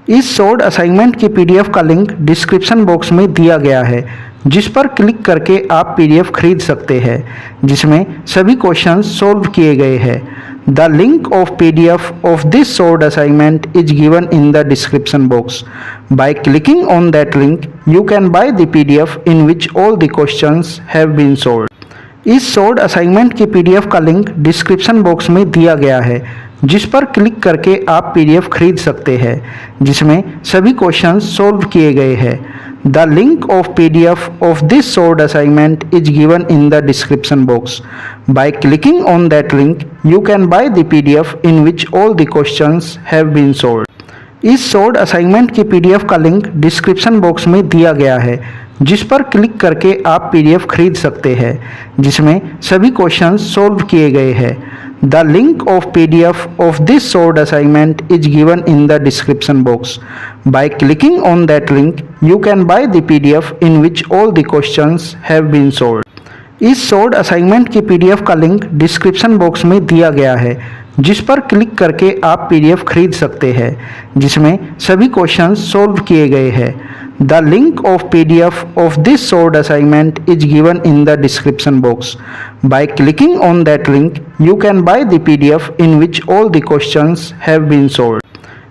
इस short assignment की PDF का लिंक डिस्क्रिप्शन बॉक्स में दिया गया है, जिस पर क्लिक करके आप पीडीएफ खरीद सकते हैं, जिसमें सभी क्वेश्चंस सॉल्व किए गए हैं। The link of PDF of this short assignment is given in the description box. By clicking on that link you can buy the PDF in which all the questions have been solved. इस short assignment की PDF का link description box में दिया गया है, जिस पर click करके आप पीडीएफ खरीद सकते हैं, जिसमें सभी क्वेश्चंस सॉल्व किए गए हैं। The link of PDF of this short assignment is given in the description box. By clicking on that link you can buy the PDF in which all the questions have been solved. इस short assignment की PDF का link description box में दिया गया है, जिस पर click करके आप पीडीएफ खरीद सकते हैं, जिसमें सभी क्वेश्चंस सॉल्व किए गए हैं। The link of PDF of this short assignment is given in the description box. By clicking on that link you can buy the PDF in which all the questions have been solved. इस short assignment की PDF का link description box में दिया गया है, जिस पर click करके आप पीडीएफ खरीद सकते हैं, जिसमें सभी क्वेश्चंस सॉल्व किए गए हैं। The link of PDF of this short assignment is given in the description box. By clicking on that link you can buy the PDF in which all the questions have been solved.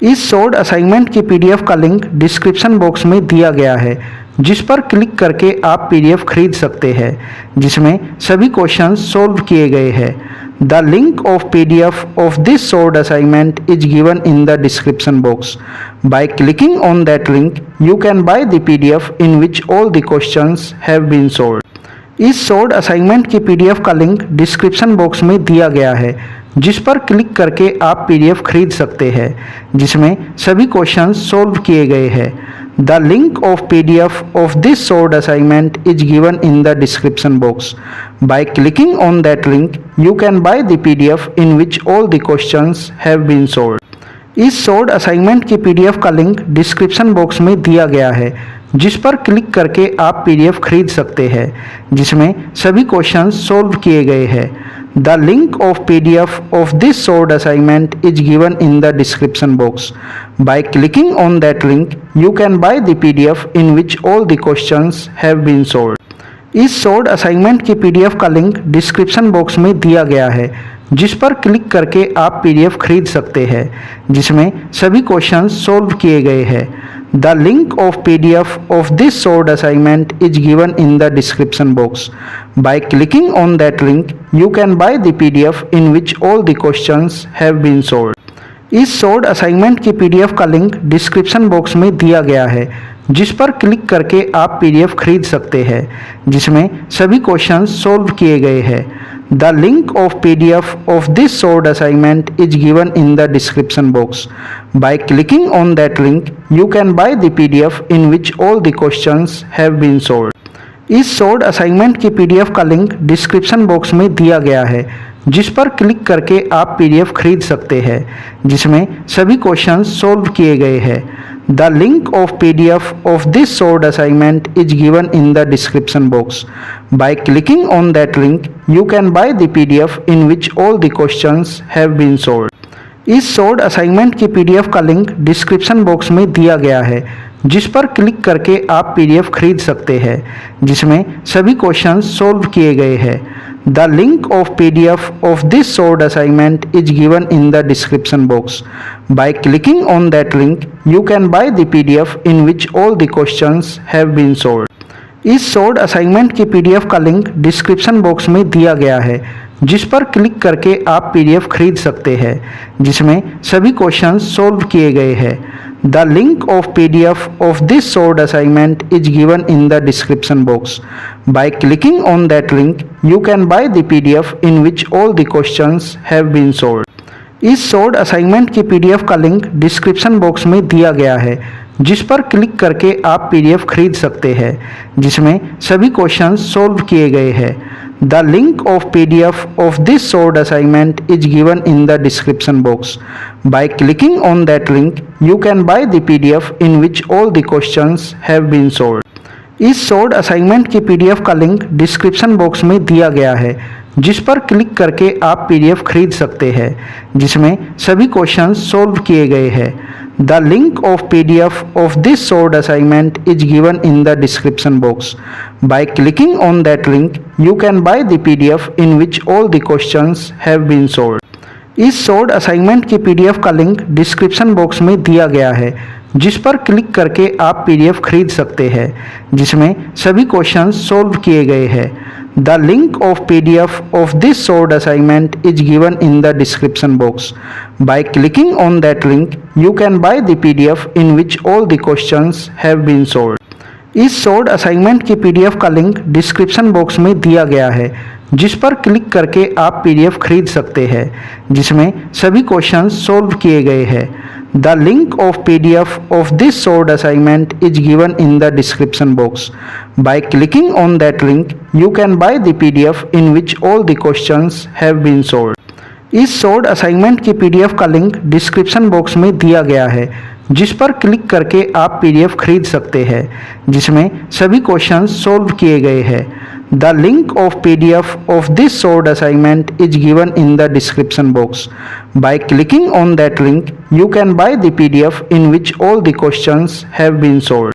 इस short assignment की PDF का link description box में दिया गया है, जिस पर click करके आप पीडीएफ खरीद सकते हैं, जिसमें सभी क्वेश्चंस सॉल्व किए गए हैं। The link of PDF of this short assignment is given in the description box. By clicking on that link you can buy the PDF in which all the questions have been solved. इस short assignment की PDF का link description box में दिया गया है, जिस पर click करके आप पीडीएफ खरीद सकते हैं, जिसमें सभी क्वेश्चंस सॉल्व किए गए हैं। The link of PDF of this short assignment is given in the description box. By clicking on that link you can buy the PDF in which all the questions have been solved. इस short assignment की PDF का link description box में दिया गया है, जिस पर click करके आप पीडीएफ खरीद सकते हैं, जिसमें सभी क्वेश्चंस सॉल्व किए गए हैं। The link of PDF of this short assignment is given in the description box. By clicking on that link you can buy the PDF in which all the questions have been solved. इस short assignment की PDF का link description box में दिया गया है, जिस पर click करके आप पीडीएफ खरीद सकते हैं, जिसमें सभी क्वेश्चंस सॉल्व किए गए हैं। The link of PDF of this short assignment is given in the description box. By clicking on that link you can buy the PDF in which all the questions have been solved. इस short assignment की PDF का link description box में दिया गया है, जिस पर click करके आप पीडीएफ खरीद सकते हैं, जिसमें सभी क्वेश्चंस सॉल्व किए गए हैं। The link of PDF of this short assignment is given in the description box. By clicking on that link you can buy the PDF in which all the questions have been solved. इस short assignment की PDF का link description box में दिया गया है, जिस पर click करके आप पीडीएफ खरीद सकते हैं, जिसमें सभी क्वेश्चंस सॉल्व किए गए हैं। The link of PDF of this short assignment is given in the description box. By clicking on that link you can buy the PDF in which all the questions have been solved. इस short assignment की PDF का link description box में दिया गया है, जिस पर click करके आप पीडीएफ खरीद सकते हैं, जिसमें सभी क्वेश्चंस सॉल्व किए गए हैं। The link of PDF of this short assignment is given in the description box. By clicking on that link you can buy the PDF in which all the questions have been solved. इस short assignment की PDF का link description box में दिया गया है, जिस पर click करके आप पीडीएफ खरीद सकते हैं, जिसमें सभी क्वेश्चंस सॉल्व किए गए हैं। The link of PDF of this short assignment is given in the description box. By clicking on that link you can buy the PDF in which all the questions have been solved. इस short assignment की PDF का link description box में दिया गया है, जिस पर click करके आप पीडीएफ खरीद सकते हैं, जिसमें सभी क्वेश्चंस सॉल्व किए गए हैं। The link of PDF of this short assignment is given in the description box. By clicking on that link you can buy the PDF in which all the questions have been solved. इस short assignment की PDF का link description box में दिया गया है, जिस पर click करके आप पीडीएफ खरीद सकते हैं, जिसमें सभी क्वेश्चंस सॉल्व किए गए हैं। The link of PDF of this solved assignment is given in the description box. By clicking on that link, you can buy the PDF in which all the questions have been solved. इस sold assignment की PDF का link description box में दिया गया है, जिस पर click करके आप पीडीएफ खरीद सकते हैं, जिसमें सभी क्वेश्चंस सोल्व किए गए हैं। The link of PDF of this sold assignment is given in the description box. By clicking on that link, you can buy the PDF in which all the questions have been solved. इस sold assignment की PDF का link description box में दिया गया है, जिस पर click करके आप पीडीएफ खरीद सकते हैं, जिसमें सभी क्वेश्चंस सोल्व किए गए हैं। The link of PDF of this sold assignment is given in the description box. By clicking on that link, you can buy the PDF in which all the questions have been solved. इस sold assignment की PDF का link description box में दिया गया है, जिस पर click करके आप पीडीएफ खरीद सकते हैं, जिसमें सभी क्वेश्चंस सोल्व किए गए हैं। The link of PDF of this sold assignment is given in the description box. By clicking on that link, you can buy the PDF in which all the questions have been solved.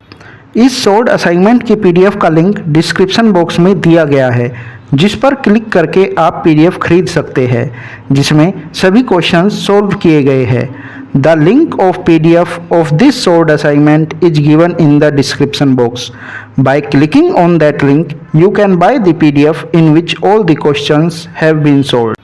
इस sold assignment की PDF का link description box में दिया गया है, जिस पर click करके आप पीडीएफ खरीद सकते हैं, जिसमें सभी क्वेश्चंस सोल्व किए गए हैं। The link of PDF of this sold assignment is given in the description box. By clicking on that link, you can buy the PDF in which all the questions have been solved.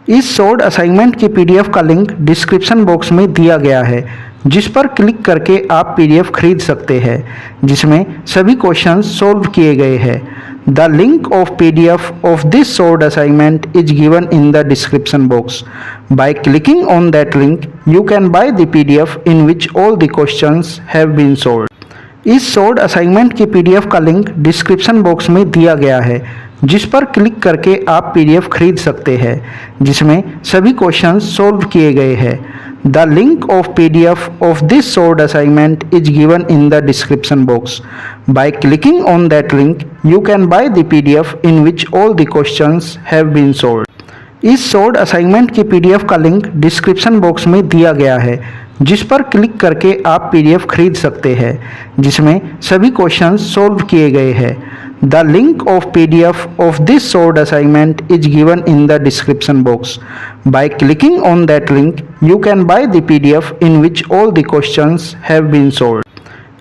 इस sold assignment की PDF का link description box में दिया गया है, जिस पर click करके आप पीडीएफ खरीद सकते हैं, जिसमें सभी क्वेश्चंस सोल्व किए गए हैं। The link of PDF of this sold assignment is given in the description box. By clicking on that link, you can buy the PDF in which all the questions have been solved. इस sold assignment की PDF का link description box में दिया गया है, जिस पर click करके आप पीडीएफ खरीद सकते हैं, जिसमें सभी क्वेश्चंस सोल्व किए गए हैं। The link of PDF of this sold assignment is given in the description box. By clicking on that link, you can buy the PDF in which all the questions have been solved. इस sold assignment की PDF का link description box में दिया गया है, जिस पर click करके आप पीडीएफ खरीद सकते हैं, जिसमें सभी क्वेश्चंस सोल्व किए गए हैं। The link of PDF of this sold assignment is given in the description box. By clicking on that link, you can buy the PDF in which all the questions have been solved.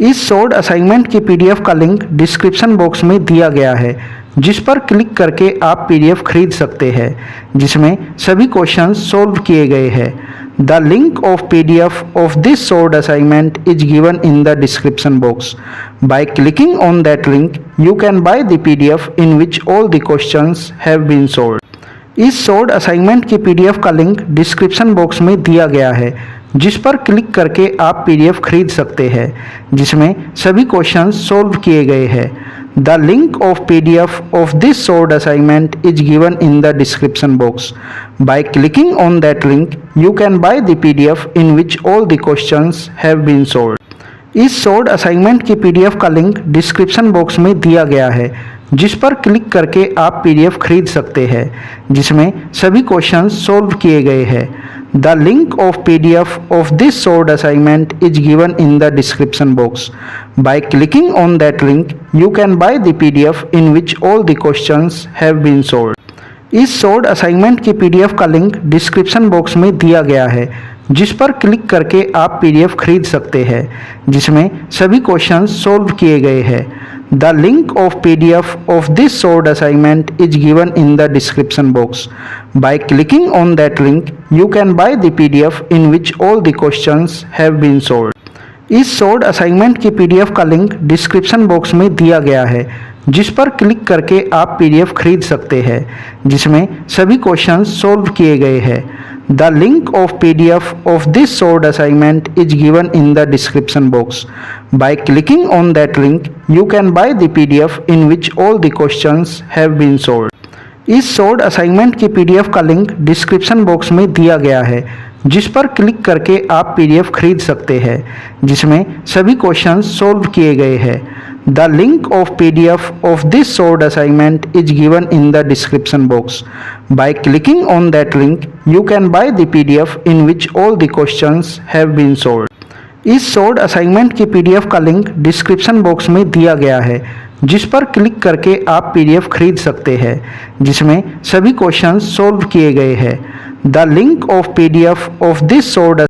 इस sold assignment की PDF का link description box में दिया गया है, जिस पर click करके आप पीडीएफ खरीद सकते हैं, जिसमें सभी क्वेश्चंस सोल्व किए गए हैं। The link of PDF of this sold assignment is given in the description box. By clicking on that link, you can buy the PDF in which all the questions have been solved. इस sold assignment की PDF का link description box में दिया गया है, जिस पर click करके आप पीडीएफ खरीद सकते हैं, जिसमें सभी क्वेश्चंस सोल्व किए गए हैं। The link of PDF of this sold assignment is given in the description box. By clicking on that link, you can buy the PDF in which all the questions have been solved. इस sold assignment की PDF का link description box में दिया गया है, जिस पर click करके आप पीडीएफ खरीद सकते हैं, जिसमें सभी क्वेश्चंस सोल्व किए गए हैं। The link of PDF of this sold assignment is given in the description box. By clicking on that link, you can buy the PDF in which all the questions have been solved. इस sold assignment की PDF का link description box में दिया गया है, जिस पर click करके आप पीडीएफ खरीद सकते हैं, जिसमें सभी क्वेश्चंस सोल्व किए गए हैं। The link of PDF of this sold assignment is given in the description box. By clicking on that link, you can buy the PDF in which all the questions have been solved. इस sold assignment की PDF का link description box में दिया गया है, जिस पर click करके आप पीडीएफ खरीद सकते हैं, जिसमें सभी क्वेश्चंस सोल्व किए गए हैं। The link of PDF of this sold assignment is given in the description box. By clicking on that link, you can buy the PDF in which all the questions have been solved. इस sold assignment की PDF का link description box में दिया गया है, जिस पर click करके आप पीडीएफ खरीद सकते हैं, जिसमें सभी क्वेश्चंस सोल्व किए गए हैं। The link of PDF of this sold assignment is given in the description box. By clicking on that link, you can buy the PDF in which all the questions have been solved. इस short assignment की PDF का link description box में दिया गया है, जिस पर click करके आप पीडीएफ खरीद सकते हैं, जिसमें सभी क्वेश्चंस सॉल्व किए गए हैं। The link of PDF of this short